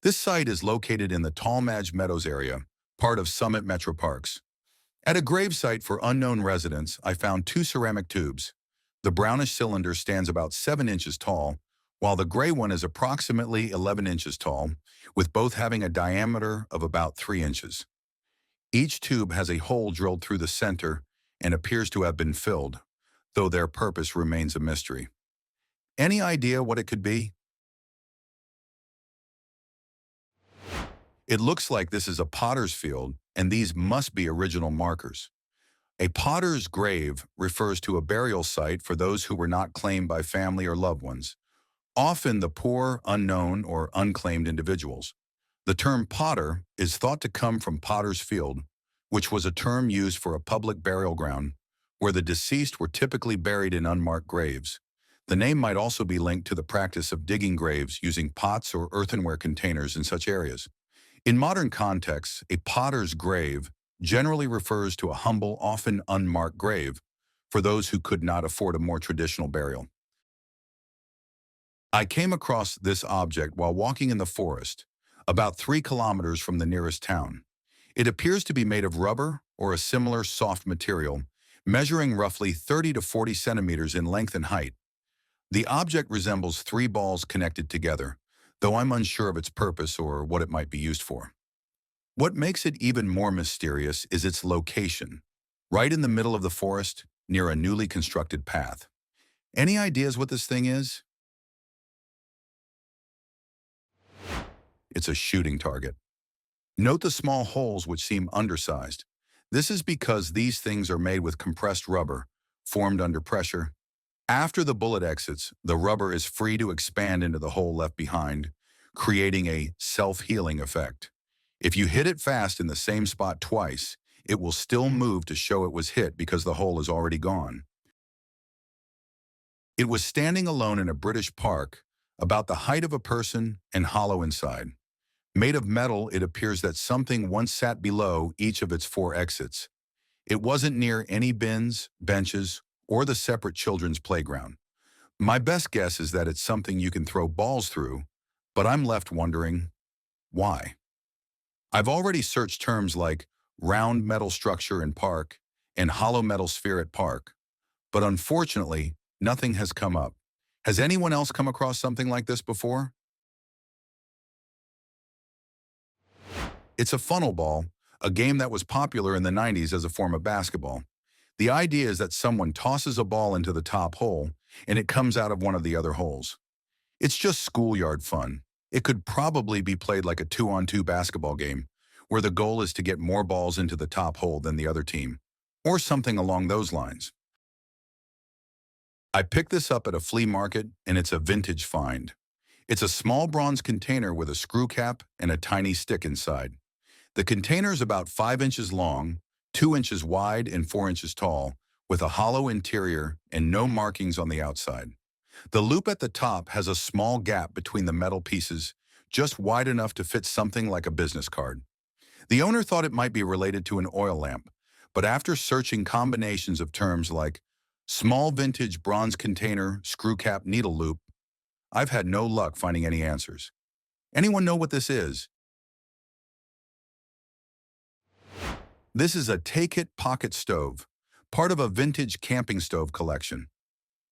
This site is located in the Tallmadge Meadows area, part of Summit Metro Parks. At a gravesite for unknown residents, I found two ceramic tubes. The brownish cylinder stands about 7 inches tall, while the gray one is approximately 11 inches tall, with both having a diameter of about 3 inches. Each tube has a hole drilled through the center and appears to have been filled, though their purpose remains a mystery. Any idea what it could be? It looks like this is a potter's field, and these must be original markers. A potter's grave refers to a burial site for those who were not claimed by family or loved ones, often the poor, unknown, or unclaimed individuals. The term potter is thought to come from Potter's Field, which was a term used for a public burial ground where the deceased were typically buried in unmarked graves. The name might also be linked to the practice of digging graves using pots or earthenware containers in such areas. In modern contexts, a potter's grave generally refers to a humble, often unmarked grave for those who could not afford a more traditional burial. I came across this object while walking in the forest, about 3 kilometers from the nearest town. It appears to be made of rubber or a similar soft material, measuring roughly 30 to 40 centimeters in length and height. The object resembles 3 balls connected together, though I'm unsure of its purpose or what it might be used for. What makes it even more mysterious is its location, right in the middle of the forest, near a newly constructed path. Any ideas what this thing is? It's a shooting target. Note the small holes which seem undersized. This is because these things are made with compressed rubber, formed under pressure. After the bullet exits, the rubber is free to expand into the hole left behind, creating a self-healing effect. If you hit it fast in the same spot twice, it will still move to show it was hit because the hole is already gone. It was standing alone in a British park, about the height of a person and hollow inside. Made of metal, it appears that something once sat below each of its 4 exits. It wasn't near any bins, benches, or the separate children's playground. My best guess is that it's something you can throw balls through, but I'm left wondering, why? I've already searched terms like round metal structure in park and hollow metal sphere at park, but unfortunately, nothing has come up. Has anyone else come across something like this before? It's a funnel ball, a game that was popular in the 90s as a form of basketball. The idea is that someone tosses a ball into the top hole, and it comes out of one of the other holes. It's just schoolyard fun. It could probably be played like a 2-on-2 basketball game, where the goal is to get more balls into the top hole than the other team, or something along those lines. I picked this up at a flea market, and it's a vintage find. It's a small bronze container with a screw cap and a tiny stick inside. The container is about 5 inches long, 2 inches wide, and 4 inches tall, with a hollow interior and no markings on the outside. The loop at the top has a small gap between the metal pieces, just wide enough to fit something like a business card. The owner thought it might be related to an oil lamp, but after searching combinations of terms like small vintage bronze container, screw cap, needle loop, I've had no luck finding any answers. Anyone know what this is? This is a Take-It pocket stove, part of a vintage camping stove collection.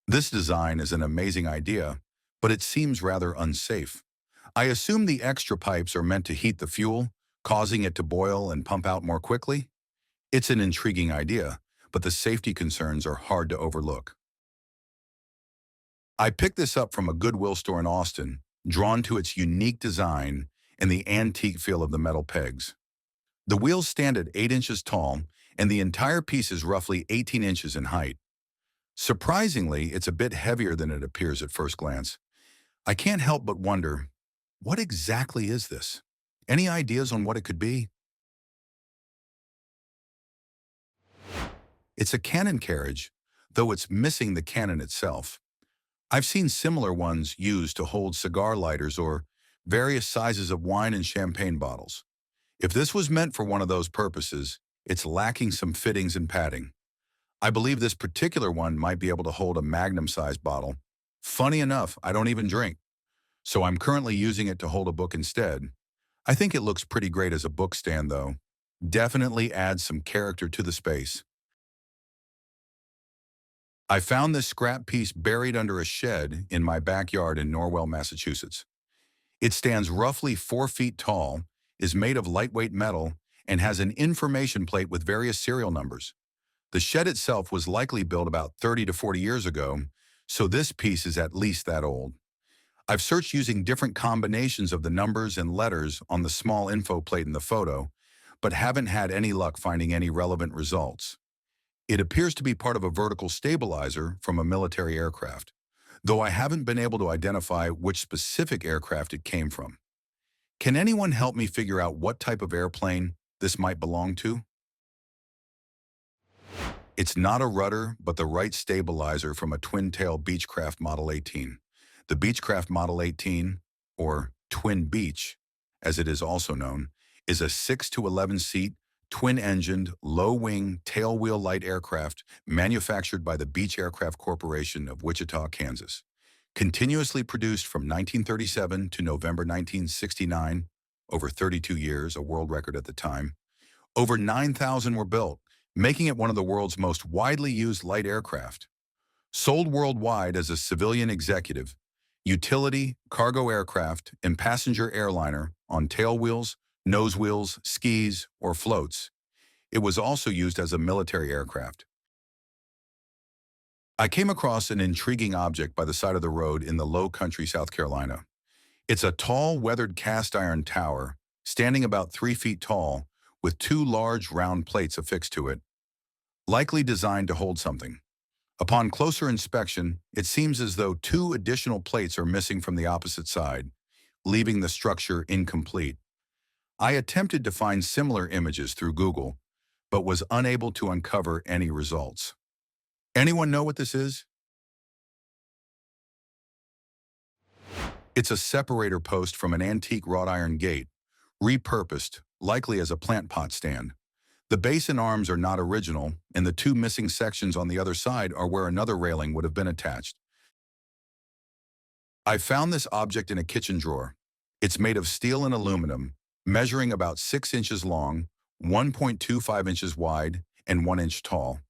This design is an amazing idea, but it seems rather unsafe. I assume the extra pipes are meant to heat the fuel, causing it to boil and pump out more quickly. It's an intriguing idea, but the safety concerns are hard to overlook. I picked this up from a Goodwill store in Austin, drawn to its unique design and the antique feel of the metal pegs. The wheels stand at 8 inches tall, and the entire piece is roughly 18 inches in height. Surprisingly, it's a bit heavier than it appears at first glance. I can't help but wonder, what exactly is this? Any ideas on what it could be? It's a Canon Carriage, though it's missing the cannon itself. I've seen similar ones used to hold cigar lighters or various sizes of wine and champagne bottles. If this was meant for one of those purposes, it's lacking some fittings and padding. I believe this particular one might be able to hold a magnum-sized bottle. Funny enough, I don't even drink, so I'm currently using it to hold a book instead. I think it looks pretty great as a book stand, though. Definitely adds some character to the space. I found this scrap piece buried under a shed in my backyard in Norwell, Massachusetts. It stands roughly 4 feet tall, is made of lightweight metal, and has an information plate with various serial numbers. The shed itself was likely built about 30 to 40 years ago, so this piece is at least that old. I've searched using different combinations of the numbers and letters on the small info plate in the photo, but haven't had any luck finding any relevant results. It appears to be part of a vertical stabilizer from a military aircraft, though I haven't been able to identify which specific aircraft it came from. Can anyone help me figure out what type of airplane this might belong to? It's not a rudder, but the right stabilizer from a twin-tail Beechcraft Model 18. The Beechcraft Model 18, or Twin Beech, as it is also known, is a 6 to 11 seat, twin-engined, low-wing, tailwheel light aircraft manufactured by the Beech Aircraft Corporation of Wichita, Kansas. Continuously produced from 1937 to November 1969, over 32 years, a world record at the time. Over 9,000 were built, making it one of the world's most widely used light aircraft. Sold worldwide as a civilian executive, utility, cargo aircraft, and passenger airliner on tailwheels, nose wheels, skis, or floats. It was also used as a military aircraft. I came across an intriguing object by the side of the road in the Low Country, South Carolina. It's a tall, weathered cast iron tower, standing about 3 feet tall, with 2 large round plates affixed to it, likely designed to hold something. Upon closer inspection, it seems as though 2 additional plates are missing from the opposite side, leaving the structure incomplete. I attempted to find similar images through Google, but was unable to uncover any results. Anyone know what this is? It's a separator post from an antique wrought iron gate, repurposed, likely as a plant pot stand. The base and arms are not original, and the 2 missing sections on the other side are where another railing would have been attached. I found this object in a kitchen drawer. It's made of steel and aluminum, measuring about 6 inches long, 1.25 inches wide, and 1 inch tall.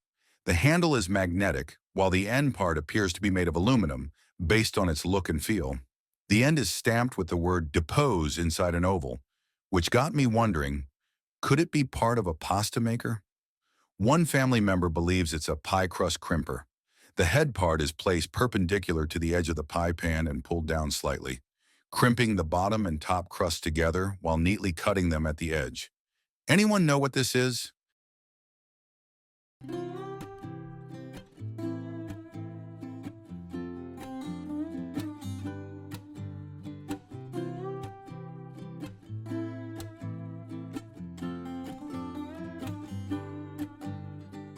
The handle is magnetic, while the end part appears to be made of aluminum, based on its look and feel. The end is stamped with the word "depose" inside an oval, which got me wondering, could it be part of a pasta maker? One family member believes it's a pie crust crimper. The head part is placed perpendicular to the edge of the pie pan and pulled down slightly, crimping the bottom and top crust together while neatly cutting them at the edge. Anyone know what this is?